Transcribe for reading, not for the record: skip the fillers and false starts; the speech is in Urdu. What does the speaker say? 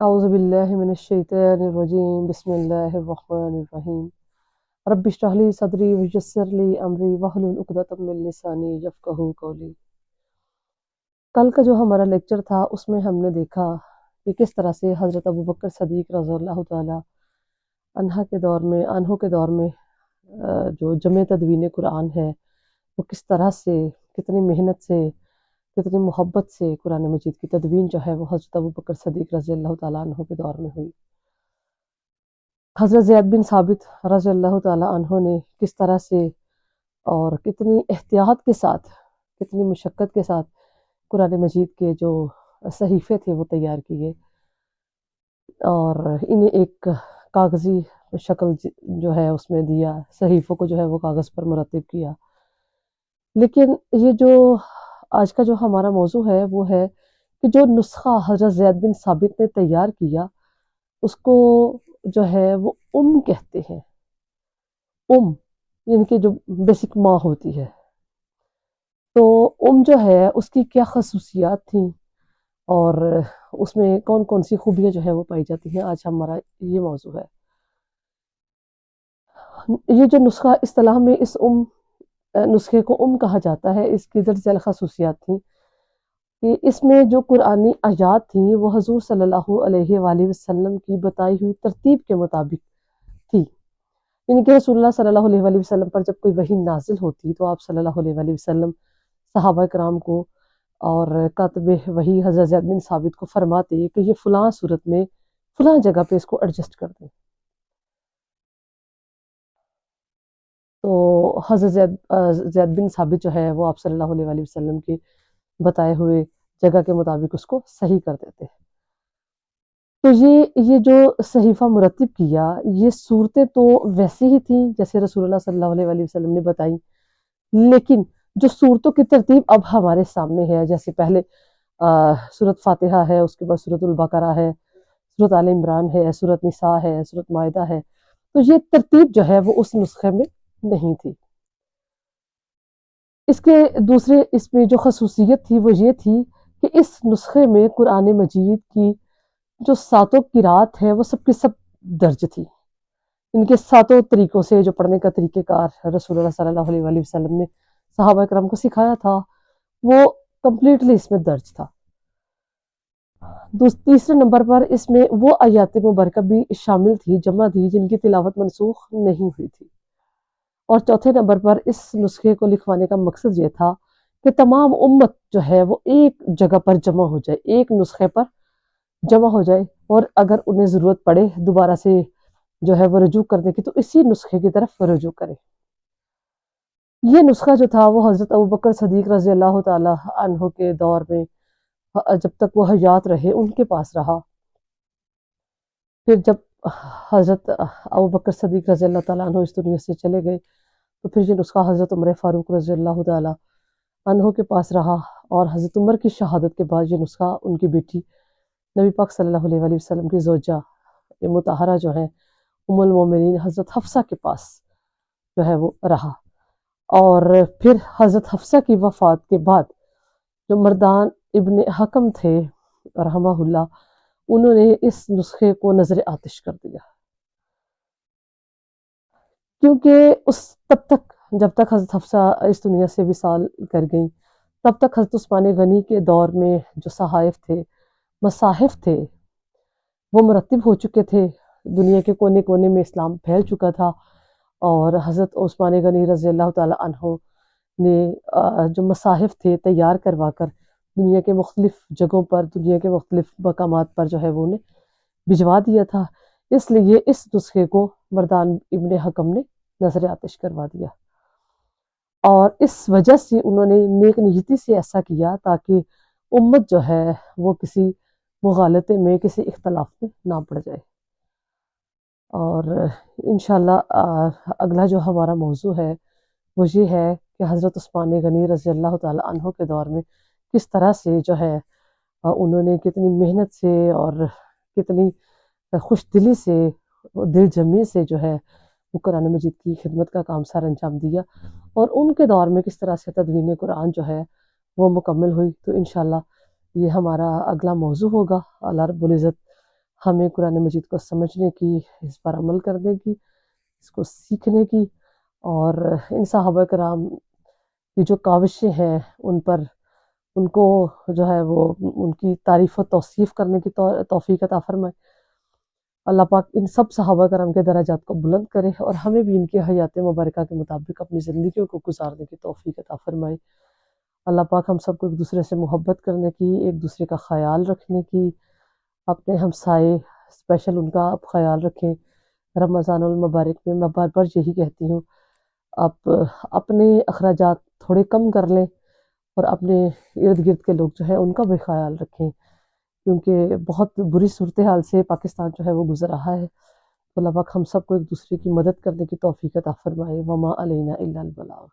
اعوذ باللہ من الشیطان الرجیم بسم اللہ الرحمن الرحیم رب اشرح لی صدری ویسر لی امری واحلل عقدۃ من لسانی یفقہوا قولی۔ کل کا جو ہمارا لیکچر تھا اس میں ہم نے دیکھا کہ کس طرح سے حضرت ابوبکر صدیق رضی اللہ تعالی عنہ کے دور میں جو جمع تدوین قرآن ہے وہ کس طرح سے کتنی محنت سے کتنی محبت سے قرآن مجید کی تدوین جو ہے وہ حضرت ابوبکر صدیق رضی اللہ تعالیٰ عنہ کے دور میں ہوئی۔ حضرت زید بن ثابت رضی اللہ تعالیٰ عنہ نے کس طرح سے اور کتنی احتیاط کے ساتھ کتنی مشقت کے ساتھ قرآن مجید کے جو صحیفے تھے وہ تیار کیے اور انہیں ایک کاغذی شکل جو ہے اس میں دیا، صحیفوں کو جو ہے وہ کاغذ پر مرتب کیا۔ لیکن یہ جو آج کا جو ہمارا موضوع ہے وہ ہے کہ جو نسخہ حضرت زید بن ثابت نے تیار کیا اس کو جو ہے وہ کہتے ہیں۔ یعنی کہ جو بیسک ماں ہوتی ہے، تو جو ہے اس کی کیا خصوصیات تھیں اور اس میں کون کون سی خوبیاں جو ہے وہ پائی جاتی ہیں، آج ہمارا یہ موضوع ہے۔ یہ جو نسخہ اصطلاح میں اس نسخے کو کہا جاتا ہے، اس کی درج ذیل خصوصیات تھیں کہ اس میں جو قرآنی آیات تھیں وہ حضور صلی اللہ علیہ وآلہ وسلم کی بتائی ہوئی ترتیب کے مطابق تھی۔ یعنی کہ رسول اللہ صلی اللہ علیہ وآلہ وسلم پر جب کوئی وحی نازل ہوتی تو آپ صلی اللہ علیہ وآلہ وسلم صحابہ کرام کو اور کاتب وحی حضرت زید بن ثابت کو فرماتے کہ یہ فلاں صورت میں فلاں جگہ پہ اس کو ایڈجسٹ کر دیں۔ تو حضرت زید بن ثابت جو ہے وہ آپ صلی اللہ علیہ وآلہ وسلم کے بتائے ہوئے جگہ کے مطابق اس کو صحیح کر دیتے۔ تو یہ جو صحیفہ مرتب کیا، یہ صورتیں تو ویسے ہی تھیں جیسے رسول اللہ صلی اللہ علیہ وآلہ وسلم نے بتائی، لیکن جو صورتوں کی ترتیب اب ہمارے سامنے ہے، جیسے پہلے سورۃ فاتحہ ہے، اس کے بعد سورۃ البقرہ ہے، سورۃ آل عمران ہے، سورۃ نساء ہے، سورۃ مائدہ ہے، تو یہ ترتیب جو ہے وہ اس نسخے میں نہیں تھی۔ اس کے دوسرے اس میں جو خصوصیت تھی وہ یہ تھی کہ اس نسخے میں قرآن مجید کی جو ساتوں قرات ہے وہ سب کی سب درج تھی۔ ان کے ساتوں طریقوں سے جو پڑھنے کا طریقہ کار رسول اللہ صلی اللہ علیہ وآلہ وسلم نے صحابہ کرام کو سکھایا تھا وہ کمپلیٹلی اس میں درج تھا۔ تیسرے نمبر پر اس میں وہ آیات مبارکہ بھی شامل تھی، جمع تھی، جن کی تلاوت منسوخ نہیں ہوئی تھی۔ اور چوتھے نمبر پر اس نسخے کو لکھوانے کا مقصد یہ تھا کہ تمام امت جو ہے وہ ایک جگہ پر جمع ہو جائے، ایک نسخے پر جمع ہو جائے، اور اگر انہیں ضرورت پڑے دوبارہ سے جو ہے وہ رجوع کرنے کی تو اسی نسخے کی طرف رجوع کرے۔ یہ نسخہ جو تھا وہ حضرت ابوبکر صدیق رضی اللہ تعالی عنہ کے دور میں جب تک وہ حیات رہے ان کے پاس رہا۔ پھر جب حضرت ابوبکر صدیق رضی اللہ تعالیٰ عنہ اس دنیا سے چلے گئے تو پھر یہ نسخہ حضرت عمر فاروق رضی اللہ تعالیٰ عنہ کے پاس رہا، اور حضرت عمر کی شہادت کے بعد یہ نسخہ ان کی بیٹی نبی پاک صلی اللہ علیہ وآلہ وسلم کی زوجہ مطہرہ جو ہیں ام المومنین حضرت حفصہ کے پاس جو ہے وہ رہا۔ اور پھر حضرت حفصہ کی وفات کے بعد جو مردان ابن حکم تھے رحمہ اللہ، انہوں نے اس نسخے کو نظر آتش کر دیا، کیونکہ تب تک جب تک حضرت حفصہ اس دنیا سے وصال کر گئیں تب تک حضرت عثمان غنی کے دور میں جو صحائف تھے، مصاحف تھے، وہ مرتب ہو چکے تھے، دنیا کے کونے کونے میں اسلام پھیل چکا تھا، اور حضرت عثمان غنی رضی اللہ تعالی عنہ نے جو مصاحف تھے تیار کروا کر دنیا کے مختلف جگہوں پر، دنیا کے مختلف مقامات پر جو ہے وہ انہیں بھجوا دیا تھا، اس لیے اس نسخے کو مردان ابن حکم نے نظر آتش کروا دیا، اور اس وجہ سے انہوں نے نیک نیتی سے ایسا کیا تاکہ امت جو ہے وہ کسی مغالطے میں، کسی اختلاف میں نہ پڑ جائے۔ اور انشاءاللہ اگلا جو ہمارا موضوع ہے وہ یہ ہے کہ حضرت عثمان غنی رضی اللہ تعالی عنہ کے دور میں کس طرح سے جو ہے انہوں نے کتنی محنت سے اور کتنی خوش دلی سے، دل جمی سے جو ہے وہ قرآن مجید کی خدمت کا کام سر انجام دیا، اور ان کے دور میں کس طرح سے تدوین قرآن جو ہے وہ مکمل ہوئی۔ تو انشاءاللہ یہ ہمارا اگلا موضوع ہوگا۔ اللہ رب العزت ہمیں قرآن مجید کو سمجھنے کی، اس پر عمل کرنے کی، اس کو سیکھنے کی، اور ان صحابہ کرام کی جو کاوشیں ہیں ان کو جو ہے وہ ان کی تعریف و توصیف کرنے کی توفیق عطا فرمائے۔ اللہ پاک ان سب صحابہ کرام کے درجات کو بلند کرے، اور ہمیں بھی ان کی حیات مبارکہ کے مطابق اپنی زندگیوں کو گزارنے کی توفیق عطا فرمائے۔ اللہ پاک ہم سب کو ایک دوسرے سے محبت کرنے کی، ایک دوسرے کا خیال رکھنے کی، اپنے ہمسائے اسپیشل ان کا آپ خیال رکھیں۔ رمضان المبارک میں میں بار بار یہی کہتی ہوں، آپ اپنے اخراجات تھوڑے کم کر لیں، اور اپنے ارد گرد کے لوگ جو ہیں ان کا بھی خیال رکھیں، کیونکہ بہت بری صورتحال سے پاکستان جو ہے وہ گزر رہا ہے۔ تو اللہ پاک ہم سب کو ایک دوسرے کی مدد کرنے کی توفیق عطا فرمائے۔ وما علینا الا البلاغ۔